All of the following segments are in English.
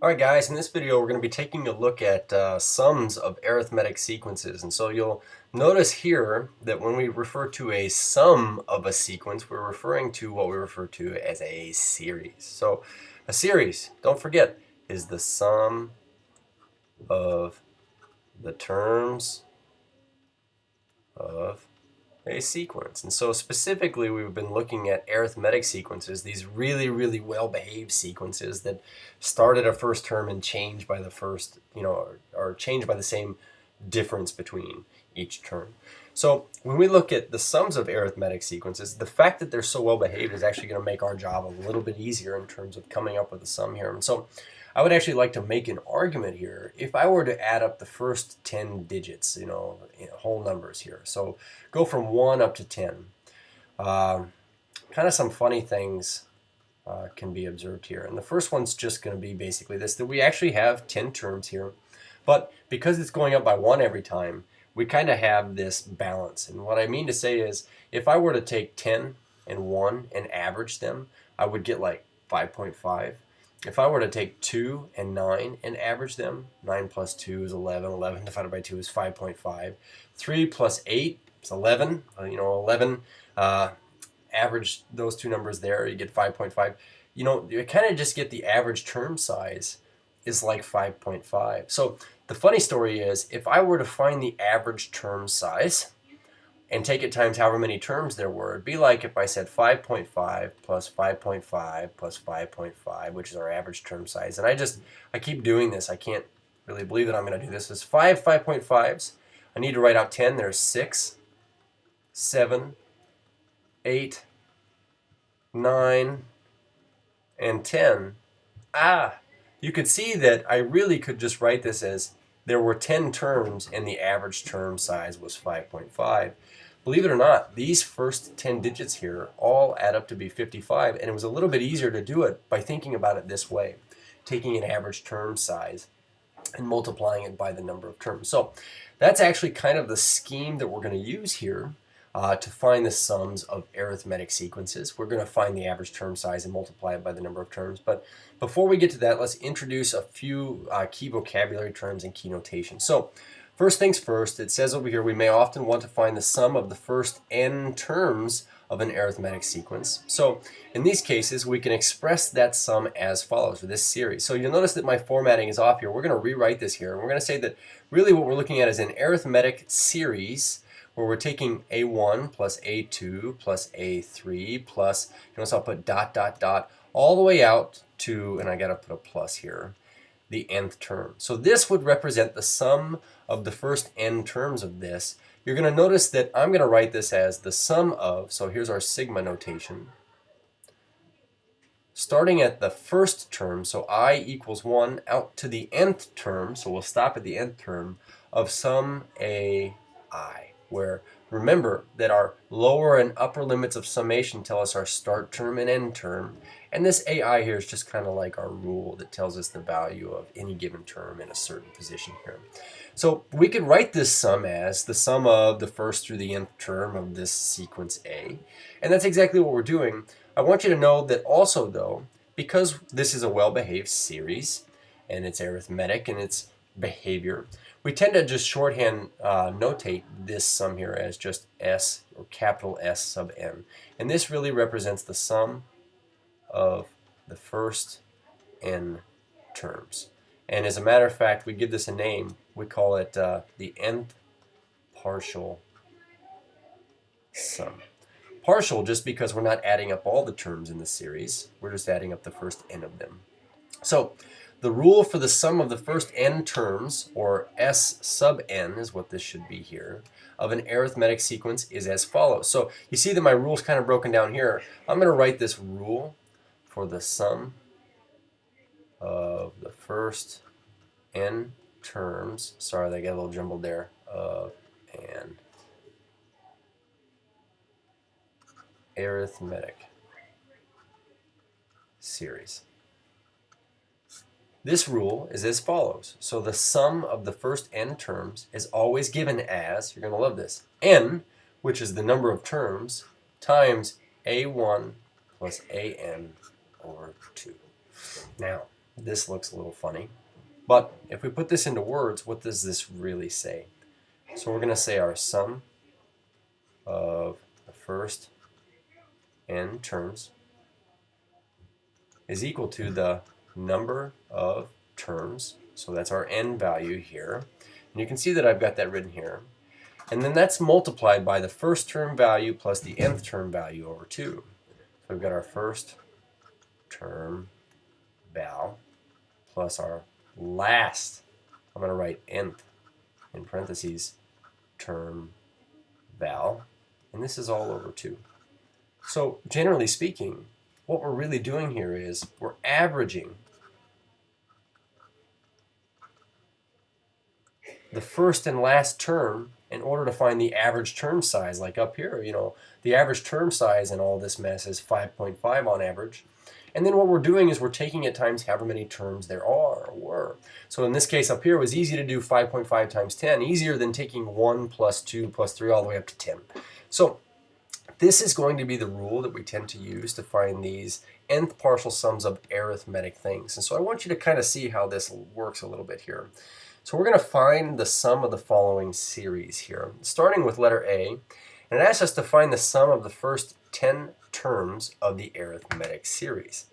Alright guys, in this video we're going to be taking a look at sums of arithmetic sequences. And so you'll notice here that when we refer to a sum of a sequence, we're referring to what we refer to as a series. So a series, don't forget, is the sum of the terms of a sequence. And so specifically we've been looking at arithmetic sequences, these really well-behaved sequences that start at a first term and change by the first, or change by the same difference between each term. So when we look at the sums of arithmetic sequences, the fact that they're so well behaved is actually going to make our job a little bit easier in terms of coming up with a sum here. And so I would actually like to make an argument here if I were to add up the first 10 digits, whole numbers here. So go from 1 up to 10. Kind of some funny things can be observed here. And the first one's just going to be basically this, that we actually have 10 terms here. But because it's going up by 1 every time, we kind of have this balance. And what I mean to say is, if I were to take 10 and 1 and average them, I would get like 5.5. If I were to take 2 and 9 and average them, 9 plus 2 is 11. 11 divided by 2 is 5.5. 3 plus 8 is 11. 11. Average those two numbers there, you get 5.5. You kind of just get the average term size is like 5.5. So the funny story is, if I were to find the average term size and take it times however many terms there were, it'd be like if I said 5.5 plus 5.5 plus 5.5, which is our average term size. And I keep doing this. I can't really believe that I'm going to do this. There's 5.5s. I need to write out 10. There's 6, 7, 8, 9, and 10. You could see that I really could just write this as there were 10 terms and the average term size was 5.5. Believe it or not, these first 10 digits here all add up to be 55, and it was a little bit easier to do it by thinking about it this way, taking an average term size and multiplying it by the number of terms. So that's actually kind of the scheme that we're going to use here to find the sums of arithmetic sequences. We're going to find the average term size and multiply it by the number of terms. But before we get to that, let's introduce a few key vocabulary terms and key notation. So first things first, it says over here, we may often want to find the sum of the first n terms of an arithmetic sequence. So in these cases, we can express that sum as follows for this series. So you'll notice that my formatting is off here. We're going to rewrite this here. And we're going to say that really what we're looking at is an arithmetic series where we're taking a1 plus a2 plus a3 plus, so I'll put ... all the way out to, and I got to put a plus here, the nth term. So this would represent the sum of the first n terms of this. You're going to notice that I'm going to write this as the sum of, so here's our sigma notation, starting at the first term, so I equals 1, out to the nth term, so we'll stop at the nth term, of sum ai, where remember that our lower and upper limits of summation tell us our start term and end term, and this ai here is just kind of like our rule that tells us the value of any given term in a certain position here. So we could write this sum as the sum of the first through the nth term of this sequence A, and that's exactly what we're doing. I want you to know that also, though, because this is a well-behaved series and it's arithmetic and it's behavior, we tend to just shorthand notate this sum here as just S, or capital S sub n. And this really represents the sum of the first n terms. And as a matter of fact, we give this a name. We call it the nth partial sum. Partial just because we're not adding up all the terms in the series. We're just adding up the first n of them. So the rule for the sum of the first n terms, or S sub n is what this should be here, of an arithmetic sequence is as follows. So you see that my rule's kind of broken down here. I'm going to write this rule for the sum of the first n terms, sorry they got a little jumbled there, of an arithmetic series. This rule is as follows. So the sum of the first n terms is always given as, you're going to love this, n, which is the number of terms, times a1 plus an over 2. Now, this looks a little funny. But if we put this into words, what does this really say? So we're going to say our sum of the first n terms is equal to the number of terms. So that's our n value here. And you can see that I've got that written here. And then that's multiplied by the first term value plus the nth term value over 2. So we've got our first term val plus our last, I'm going to write nth in parentheses, term val. And this is all over 2. So generally speaking, what we're really doing here is we're averaging the first and last term in order to find the average term size. Like up here, the average term size in all this mess is 5.5 on average. And then what we're doing is we're taking it times however many terms there are or were. So in this case up here, it was easy to do 5.5 times 10, easier than taking 1 plus 2 plus 3 all the way up to 10. So this is going to be the rule that we tend to use to find these nth partial sums of arithmetic things. And so I want you to kind of see how this works a little bit here. So we're going to find the sum of the following series here, starting with letter A, and it asks us to find the sum of the first 10 terms of the arithmetic series.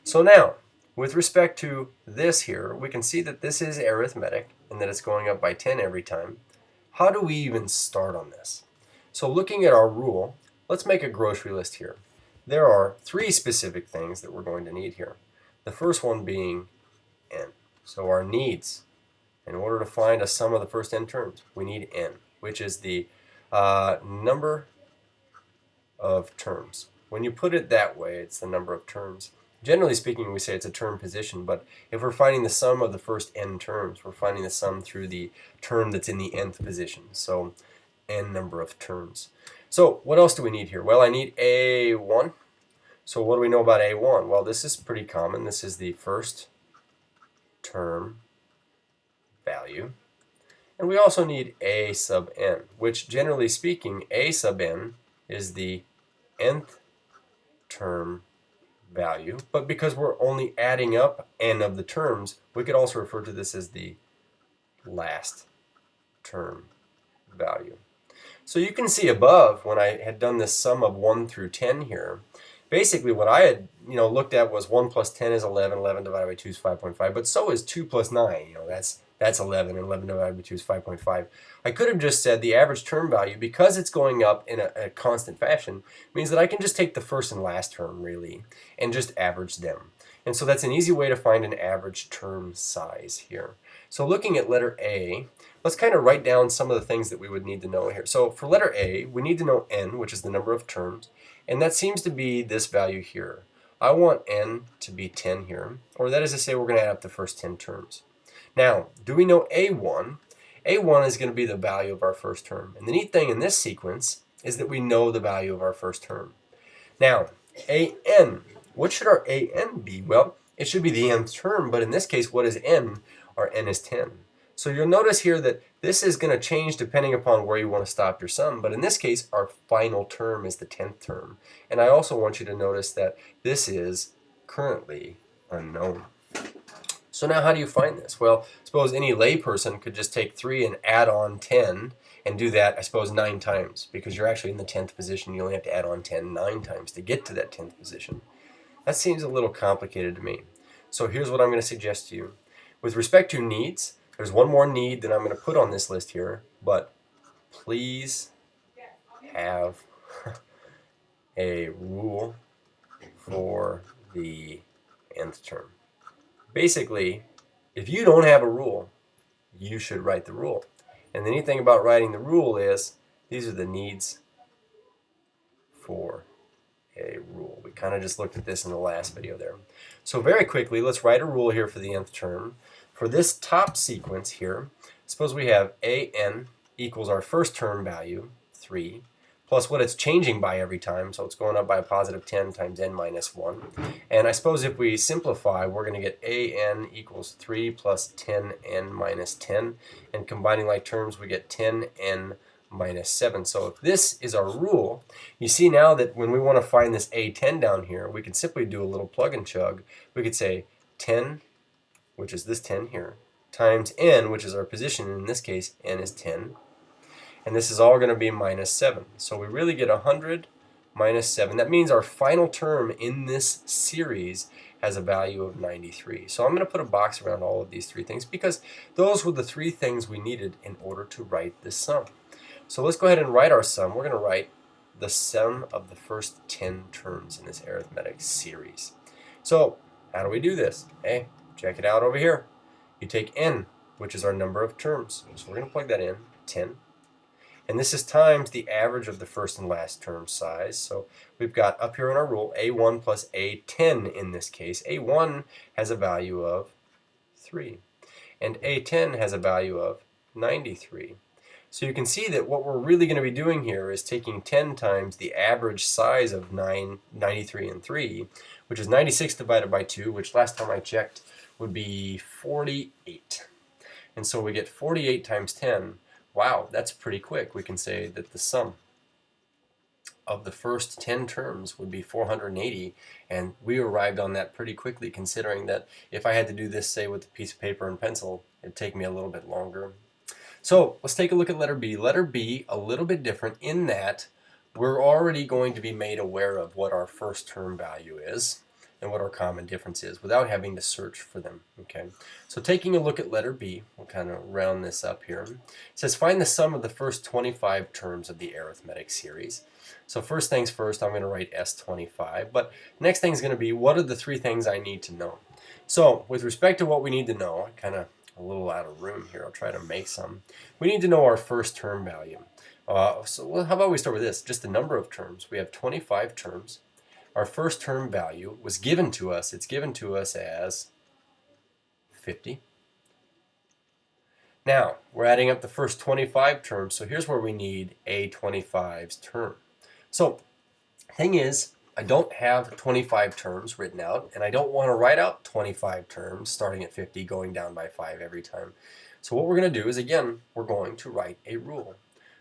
So now, with respect to this here, we can see that this is arithmetic and that it's going up by 10 every time. How do we even start on this? So looking at our rule, let's make a grocery list here. There are 3 specific things that we're going to need here. The first one being n. So our needs. In order to find a sum of the first n terms, we need n, which is the number of terms. When you put it that way, it's the number of terms. Generally speaking, we say it's a term position, but if we're finding the sum of the first n terms, we're finding the sum through the term that's in the nth position. So n number of terms. So what else do we need here? Well, I need a1. So what do we know about a1? Well, this is pretty common. This is the first term value. And we also need a sub n, which generally speaking, a sub n is the nth term value. But because we're only adding up n of the terms, we could also refer to this as the last term value. So you can see above, when I had done this sum of 1 through 10 here, basically what I had looked at was 1 plus 10 is 11, 11 divided by 2 is 5.5, but so is 2 plus 9, that's 11, and 11 divided by 2 is 5.5. I could have just said the average term value, because it's going up in a constant fashion, means that I can just take the first and last term, really, and just average them. And so that's an easy way to find an average term size here. So looking at letter A, let's kind of write down some of the things that we would need to know here. So for letter A, we need to know n, which is the number of terms, and that seems to be this value here. I want n to be 10 here, or that is to say we're going to add up the first 10 terms. Now, do we know a1? a1 is going to be the value of our first term. And the neat thing in this sequence is that we know the value of our first term. Now, an, what should our an be? Well, it should be the nth term, but in this case, what is n? Our n is 10. So you'll notice here that this is going to change depending upon where you want to stop your sum, but in this case, our final term is the 10th term. And I also want you to notice that this is currently unknown. So now how do you find this? Well, suppose any layperson could just take 3 and add on 10 and do that, I suppose, 9 times, because you're actually in the 10th position. You only have to add on 10 9 times to get to that 10th position. That seems a little complicated to me. So here's what I'm going to suggest to you. With respect to needs, there's one more need that I'm going to put on this list here, but please have a rule for the nth term. Basically, if you don't have a rule, you should write the rule. And the neat thing about writing the rule is these are the needs for a rule. We kind of just looked at this in the last video there. So very quickly, let's write a rule here for the nth term. For this top sequence here, suppose we have an equals our first term value, 3, plus what it's changing by every time, so it's going up by a positive 10 times n minus 1. And I suppose if we simplify, we're going to get an equals 3 plus 10n minus 10, and combining like terms, we get 10n minus 7. So if this is our rule, you see now that when we want to find this a10 down here, we can simply do a little plug and chug. We could say 10 which is this 10 here, times n, which is our position. In this case, n is 10. And this is all going to be minus 7. So we really get 100 minus 7. That means our final term in this series has a value of 93. So I'm going to put a box around all of these three things because those were the three things we needed in order to write this sum. So let's go ahead and write our sum. We're going to write the sum of the first 10 terms in this arithmetic series. So how do we do this? Hey, check it out over here. You take n, which is our number of terms. So we're going to plug that in, 10. And this is times the average of the first and last term size. So we've got up here in our rule a1 plus a10 in this case. a1 has a value of 3. And a10 has a value of 93. So you can see that what we're really going to be doing here is taking 10 times the average size of 93 and 3, which is 96 divided by 2, which last time I checked would be 48. And so we get 48 times 10. Wow, that's pretty quick. We can say that the sum of the first 10 terms would be 480, and we arrived on that pretty quickly, considering that if I had to do this, say, with a piece of paper and pencil, it'd take me a little bit longer. So let's take a look at letter B. Letter B, a little bit different in that we're already going to be made aware of what our first term value is and what our common difference is without having to search for them. Okay, so taking a look at letter B, we'll kind of round this up here. It says find the sum of the first 25 terms of the arithmetic series. So first things first, I'm going to write S25, but next thing is going to be what are the three things I need to know. So with respect to what we need to know, kind of a little out of room here, I'll try to make some. We need to know our first term value. So how about we start with this, just the number of terms. We have 25 terms. Our first term value was given to us. It's given to us as 50. Now, we're adding up the first 25 terms, so here's where we need A25's term. So, thing is, I don't have 25 terms written out, and I don't want to write out 25 terms starting at 50, going down by 5 every time. So what we're going to do is, again, we're going to write a rule.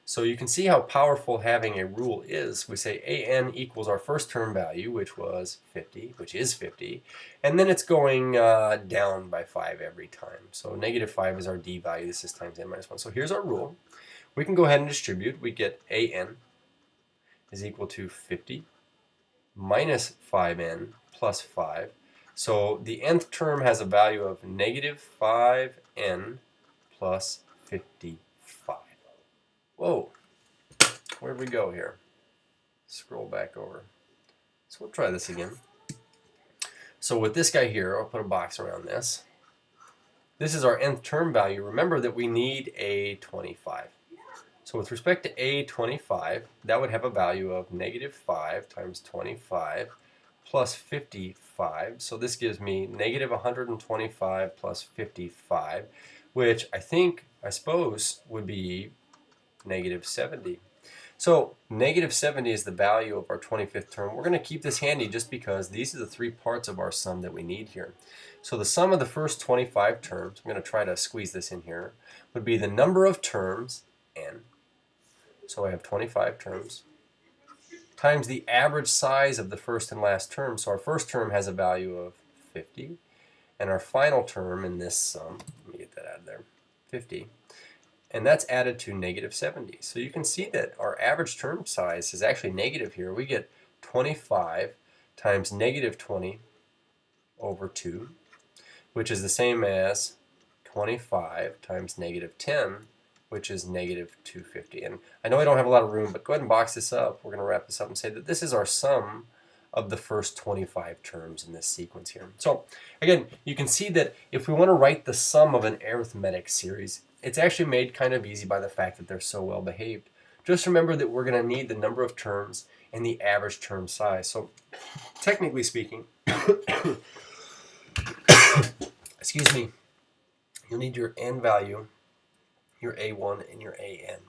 So you can see how powerful having a rule is. We say an equals our first term value, which was 50, which is 50, and then it's going down by 5 every time. So negative 5 is our d value. This is times n minus 1. So here's our rule. We can go ahead and distribute. We get an is equal to 50 minus 5n plus 5. So the nth term has a value of negative 5n plus 55. Whoa, where'd we go here? Scroll back over. So we'll try this again. So with this guy here, I'll put a box around this. This is our nth term value. Remember that we need A25. So with respect to A25, that would have a value of negative 5 times 25 plus 55. So this gives me negative 125 plus 55, which I suppose would be negative 70. So negative 70 is the value of our 25th term. We're going to keep this handy just because these are the three parts of our sum that we need here. So the sum of the first 25 terms, I'm going to try to squeeze this in here, would be the number of terms, n. So I have 25 terms, times the average size of the first and last term. So our first term has a value of 50, and our final term in this sum, let me get that out of there, 50. And that's added to negative 70. So you can see that our average term size is actually negative here. We get 25 times negative 20 over 2, which is the same as 25 times negative 10, which is negative 250. And I know I don't have a lot of room, but go ahead and box this up. We're going to wrap this up and say that this is our sum of the first 25 terms in this sequence here. So again, you can see that if we want to write the sum of an arithmetic series, it's actually made kind of easy by the fact that they're so well behaved. Just remember that we're going to need the number of terms and the average term size. So technically speaking, excuse me, you'll need your n value, your a1, and your an.